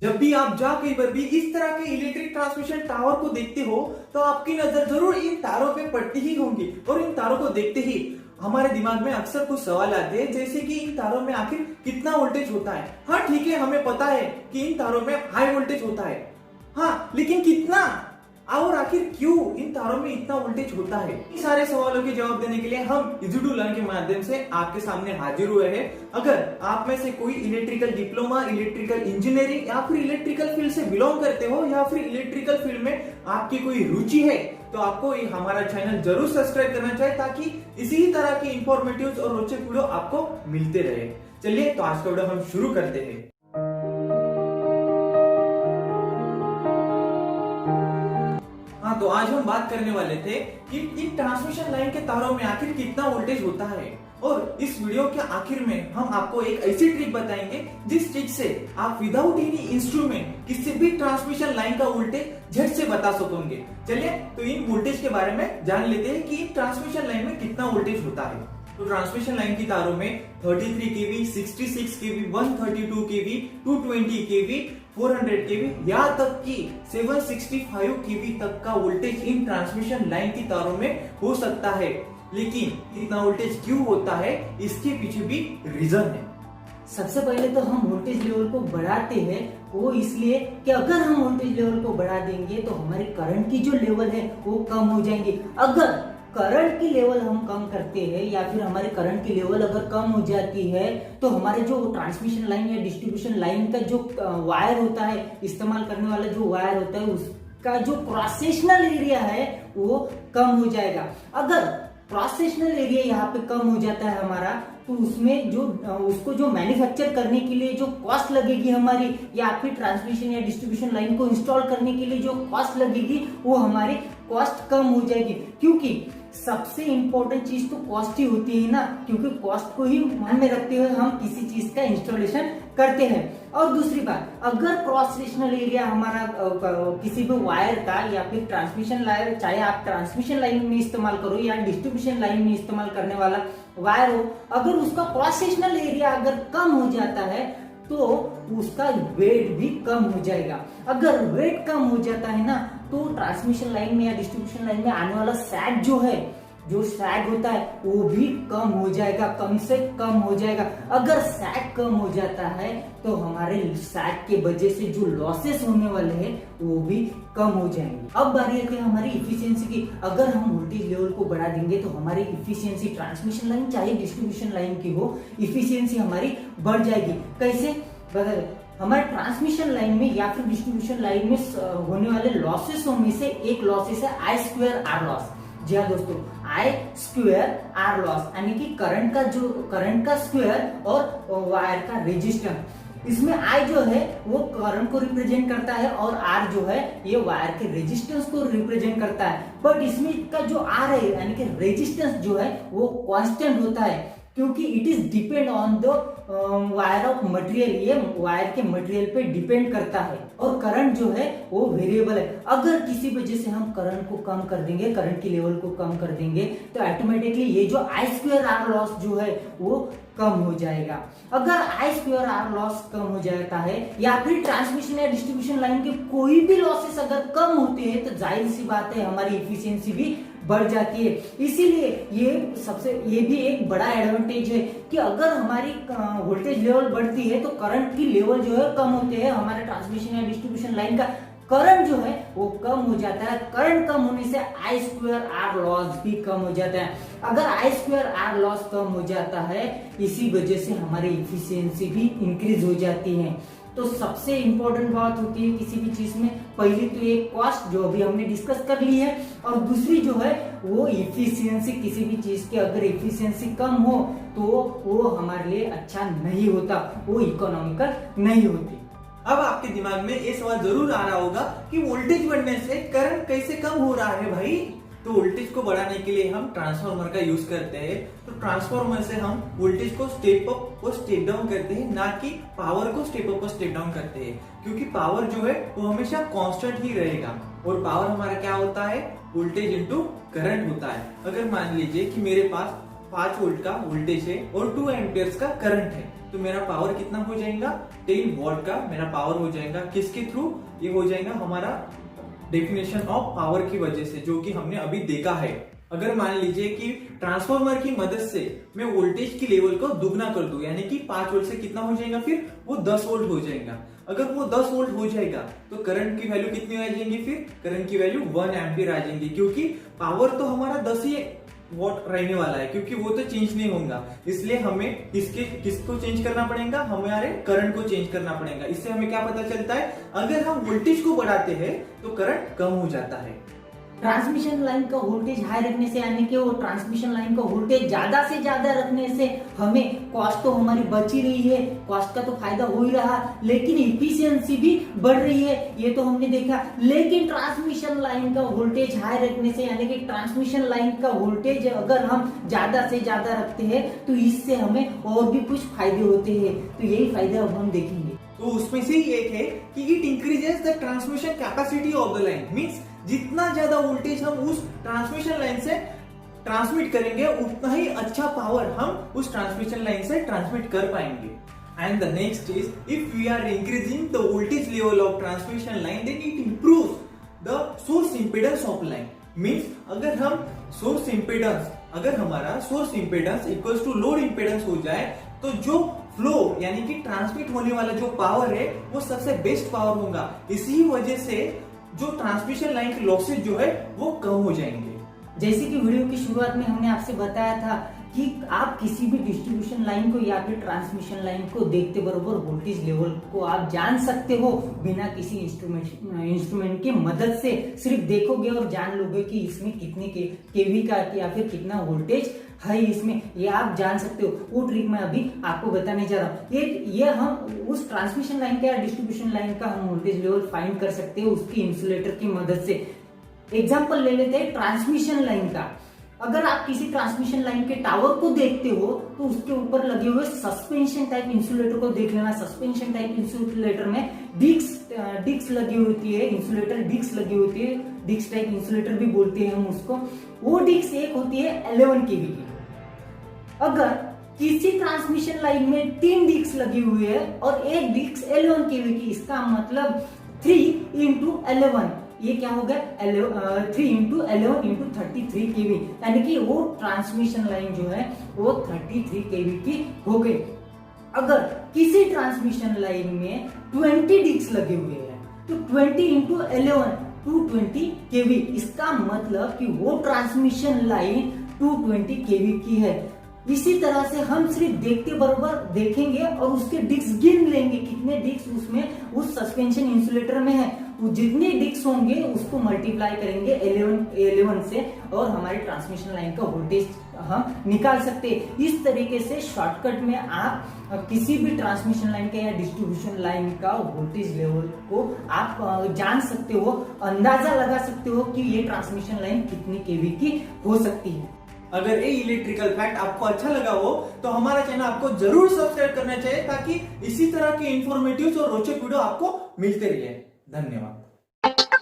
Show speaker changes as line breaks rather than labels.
जब भी आप जा कहीं पर भी इस तरह के इलेक्ट्रिक ट्रांसमिशन टावर को देखते हो तो आपकी नजर जरूर इन तारों पे पड़ती ही होंगी। और इन तारों को देखते ही हमारे दिमाग में अक्सर कुछ सवाल आते हैं, जैसे कि इन तारों में आखिर कितना वोल्टेज होता है। हाँ ठीक है, हमें पता है कि इन तारों में हाई वोल्टेज होता है, हाँ लेकिन कितना और आखिर क्यों इन तारों में इतना वोल्टेज होता है। इन सारे सवालों के जवाब देने के लिए हम इजी टू लर्न के माध्यम से आपके सामने हाजिर हुए हैं। अगर आप में से कोई इलेक्ट्रिकल डिप्लोमा, इलेक्ट्रिकल इंजीनियरिंग या फिर इलेक्ट्रिकल फील्ड से बिलोंग करते हो या फिर इलेक्ट्रिकल फील्ड में आपकी कोई रुचि है तो आपको ये हमारा चैनल जरूर सब्सक्राइब करना चाहिए, ताकि इसी तरह की इंफॉर्मेटिव और रोचक वीडियो आपको मिलते रहे। चलिए तो आज का वीडियो हम शुरू करते हैं। तो आज हम बात करने वाले थे कि इन ट्रांसमिशन लाइन के तारों में आखिर कितना वोल्टेज होता है। और इस वीडियो के आखिर में हम आपको एक ऐसी ट्रिक बताएंगे जिस ट्रिक से आप विदाउट एनी इंस्ट्रूमेंट किसी भी ट्रांसमिशन लाइन का वोल्टेज झट से बता सकोगे। चलिए तो इन वोल्टेज के बारे में जान लेते हैं कि ट्रांसमिशन लाइन में कितना वोल्टेज होता है। तो ट्रांसमिशन लाइन की तारों में 33 केवी, 66 केवी, 132 केवी, 220 केवी, 400 केवी या तक कि 765 केवी तक का वोल्टेज इन ट्रांसमिशन लाइन की तारों में हो सकता है। लेकिन इतना वोल्टेज क्यों होता है, इसके पीछे भी रीजन है।
सबसे पहले तो हम वोल्टेज लेवल को बढ़ाते हैं, वो इसलिए कि अगर हम वोल्टेज लेवल को बढ़ा देंगे तो हमारे करंट की जो लेवल है वो कम हो जाएंगे। अगर करंट की लेवल हम कम करते हैं या फिर हमारे करंट की लेवल अगर कम हो जाती है तो हमारे जो ट्रांसमिशन लाइन या डिस्ट्रीब्यूशन लाइन का जो वायर होता है, इस्तेमाल करने वाला जो वायर होता है, उसका जो क्रॉस सेक्शनल एरिया है वो कम हो जाएगा। अगर क्रॉस सेक्शनल एरिया यहाँ पे कम हो जाता है हमारा, तो उसमें जो उसको जो मैन्युफैक्चर करने के लिए जो कॉस्ट लगेगी हमारी, या फिर ट्रांसमिशन या डिस्ट्रीब्यूशन लाइन को इंस्टॉल करने के लिए जो कॉस्ट लगेगी वो हमारी कॉस्ट कम हो जाएगी। क्योंकि सबसे इंपॉर्टेंट चीज तो कॉस्ट ही होती है ना, क्योंकि कॉस्ट को ही ध्यान में रखते हुए हम किसी चीज का इंस्टॉलेशन करते हैं। और दूसरी बात, अगर क्रॉस सेक्शनल एरिया हमारा किसी भी वायर का या फिर ट्रांसमिशन लाइन, चाहे आप ट्रांसमिशन लाइन में इस्तेमाल करो या डिस्ट्रीब्यूशन लाइन में इस्तेमाल करने वाला वायर हो, अगर उसका क्रॉस सेक्शनल एरिया अगर कम हो जाता है तो उसका वेट भी कम हो जाएगा। अगर वेट कम हो जाता है ना तो ट्रांसमिशन लाइन में या डिस्ट्रीब्यूशन लाइन में आने वाला सैग जो है, जो सैग होता है वो भी कम हो जाएगा, कम से कम हो जाएगा। अगर सैग कम हो जाता है तो हमारे सैग के वजह से जो लॉसेस होने वाले हैं वो भी कम हो जाएंगे। अब बारी आती है हमारी इफिशियंसी की। अगर हम वोल्टेज लेवल को बढ़ा देंगे तो हमारी इफिशियंसी, ट्रांसमिशन लाइन चाहे डिस्ट्रीब्यूशन लाइन की हो, इफिशियंसी हमारी बढ़ जाएगी। कैसे? बदल हमारे ट्रांसमिशन लाइन में या फिर डिस्ट्रीब्यूशन लाइन में होने वाले लॉसेसों में से एक लॉसेस है आई स्क्वायर आर लॉस। जी हाँ दोस्तों, आई स्क्वायर आर लॉस यानी कि करंट का स्क्वायर और वायर का रेजिस्टेंस। इसमें आई जो है वो करंट को रिप्रेजेंट करता है और आर जो है ये वायर के रेजिस्टेंस को रिप्रेजेंट करता है। बट इसमें का जो आर है यानी कि रेजिस्टेंस जो है वो कांस्टेंट होता है, क्योंकि it is depend on the wire of material, ये वायर के मटेरियल पे डिपेंड करता है। और करंट जो है वो वेरिएबल है। अगर किसी वजह से हम करंट को कम कर देंगे, करंट की लेवल को कम कर देंगे तो ऑटोमेटिकली ये जो आई स्क्वायर आर लॉस जो है वो कम हो जाएगा। अगर आई स्क्वायर आर लॉस कम हो जाता है या फिर ट्रांसमिशन या डिस्ट्रीब्यूशन लाइन के कोई भी लॉसेस अगर कम होते हैं तो जाहिर सी बात है हमारी इफिशियंसी भी बढ़ जाती है। इसीलिए ये भी एक बड़ा एडवांटेज है कि अगर हमारी वोल्टेज लेवल बढ़ती है तो करंट की लेवल जो है कम होते हैं, हमारे ट्रांसमिशन या डिस्ट्रीब्यूशन लाइन का करंट जो है वो कम हो जाता है। करंट कम होने से आई स्क्वायर आर लॉस भी कम हो जाता है। अगर आई स्क्वायर आर लॉस कम हो जाता है, इसी वजह से हमारी इफिशियंसी भी इंक्रीज हो जाती है। तो सबसे इंपॉर्टेंट बात होती है किसी भी चीज में, पहली तो एक कॉस्ट जो अभी हमने डिस्कस कर ली है, और दूसरी जो है वो इफिशियंसी। किसी भी चीज की अगर इफिशियंसी कम हो तो वो हमारे लिए अच्छा नहीं होता, वो इकोनॉमिकल नहीं होती।
अब आपके दिमाग में ये सवाल जरूर आ रहा होगा कि वोल्टेज बढ़ने से करंट कैसे कम हो रहा है भाई। तो वोल्टेज को बढ़ाने के लिए हम ट्रांसफार्मर का यूज करते हैं। तो ट्रांसफार्मर से हम वोल्टेज को स्टेप अप और स्टेप डाउन करते हैं, ना कि पावर को स्टेप अप और स्टेप डाउन करते हैं। क्योंकि पावर जो है वो हमेशा कांस्टेंट ही रहेगा, और पावर हमारा क्या होता है, वोल्टेज इंटू करंट होता है। अगर मान लीजिए कि मेरे पास 5 वोल्ट का वोल्टेज है और 2 एम्पियर्स का करंट है, तो मेरा पावर कितना हो जाएगा? 10 वॉट का मेरा पावर हो जाएगा। किसके थ्रू? ये हो जाएगा हमारा डेफिनेशन ऑफ पावर की वजह से, जो कि हमने अभी देखा है। अगर मान लीजिए कि ट्रांसफार्मर की मदद से मैं वोल्टेज की लेवल को दुगना कर दूं, यानी कि 5 वोल्ट से कितना हो जाएगा? फिर वो 10 वोल्ट हो जाएगा। अगर वो 10 वोल्ट हो जाएगा तो करंट की वैल्यू कितनी आ जाएंगी? फिर करंट की वैल्यू 1 एम्पियर आ जाएंगी, क्योंकि पावर तो हमारा 10 ही वॉट रहने वाला है, क्योंकि वो तो चेंज नहीं होगा। इसलिए हमें किसको चेंज करना पड़ेगा? हमारे करंट को चेंज करना पड़ेगा। इससे हमें क्या पता चलता है? अगर हम वोल्टेज को बढ़ाते हैं तो करंट कम हो जाता है।
ट्रांसमिशन लाइन का वोल्टेज हाई रखने से, यानी कि वो ट्रांसमिशन लाइन का वोल्टेज ज्यादा से ज्यादा रखने से हमें कॉस्ट तो हमारी बच ही रही है, कॉस्ट का तो फायदा हो ही रहा, लेकिन इफिशियंसी भी बढ़ रही है, ये तो हमने देखा। लेकिन ट्रांसमिशन लाइन का वोल्टेज हाई रखने से, यानी कि ट्रांसमिशन लाइन का वोल्टेज अगर हम ज्यादा से ज्यादा रखते हैं तो इससे हमें और भी कुछ फायदे होते हैं, तो यही फायदे अब हम देखेंगे।
तो उसमें से ही एक है कि it increases the transmission capacity of the line. Means जितना ज्यादा वोल्टेज हम उस ट्रांसमिशन लाइन से ट्रांसमिट करेंगे, उतना ही अच्छा पावर हम उस ट्रांसमिशन लाइन से ट्रांसमिट कर पाएंगे। And the next is, if we are increasing the voltage level of transmission line, then it improves the source impedance of line. Means अगर हमारा source impedance equals to load impedance हो जाए, तो जो flow यानी कि ट्रांसमिट होने वाला जो पावर है वो सबसे बेस्ट पावर होगा। इसी वजह से जो ट्रांसमिशन लाइन के लॉसेज जो है वो कम हो जाएंगे।
जैसे कि वीडियो की शुरुआत में हमने आपसे बताया था कि आप किसी भी डिस्ट्रीब्यूशन लाइन को या फिर ट्रांसमिशन लाइन को देखते बरोबर वोल्टेज लेवल को आप जान सकते हो बिना किसी इंस्ट्रूमेंट की मदद से। सिर्फ देखोगे और जान लोगे कि इसमें कितने केवी का या फिर कितना वोल्टेज है इसमें, ये आप जान सकते हो। वो ट्रिक मैं अभी आपको बताने जा रहा हूँ। ये हम उस ट्रांसमिशन लाइन का या डिस्ट्रीब्यूशन लाइन का हम वोल्टेज लेवल फाइंड कर सकते हो उसकी इंसुलेटर की मदद से। एग्जाम्पल ले लेते हैं ट्रांसमिशन लाइन का। अगर आप किसी ट्रांसमिशन लाइन के टावर को देखते हो तो उसके ऊपर लगे हुए सस्पेंशन टाइप इंसुलेटर को देख लेना। सस्पेंशन टाइप इंसुलेटर में डिस्क लगी होती है, इंसुलेटर डिस्क लगी होती है, डिस्क टाइप इंसुलेटर भी बोलते हैं हम उसको। वो डिस्क एक होती है 11 केवी की। अगर किसी ट्रांसमिशन लाइन में 3 डिस्क लगी हुई है और एक डिस्क 11 केवी की, इसका मतलब 3 into 11, ये क्या हो गया? 3 into 11 into 33 केवी, यानी कि वो ट्रांसमिशन लाइन जो है वो 33 केवी की हो गई। अगर किसी ट्रांसमिशन लाइन में 20 डिस्क लगे हुए हैं तो 20 into 11 220 केवी, इसका मतलब कि वो ट्रांसमिशन लाइन 220 केवी की है। इसी तरह से हम सिर्फ देखते बरोबर देखेंगे और उसके डिस्क गिन लेंगे कितने डिस्क उसमें उस सस्पेंशन इंसुलेटर में है। जितने डिस्क होंगे उसको मल्टीप्लाई करेंगे 11 से और हमारी ट्रांसमिशन लाइन का वोल्टेज हम निकाल सकते हैं। इस तरीके से शॉर्टकट में आप किसी भी ट्रांसमिशन लाइन का या डिस्ट्रीब्यूशन लाइन का वोल्टेज लेवल को आप जान सकते हो, अंदाजा लगा सकते हो कि ये ट्रांसमिशन लाइन कितनी केवी की हो सकती है।
अगर ये इलेक्ट्रिकल फैक्ट आपको अच्छा लगा हो तो हमारा चैनल आपको जरूर सब्सक्राइब करना चाहिए, ताकि इसी तरह के इंफॉर्मेटिव और रोचक वीडियो आपको मिलते रहे। धन्यवाद।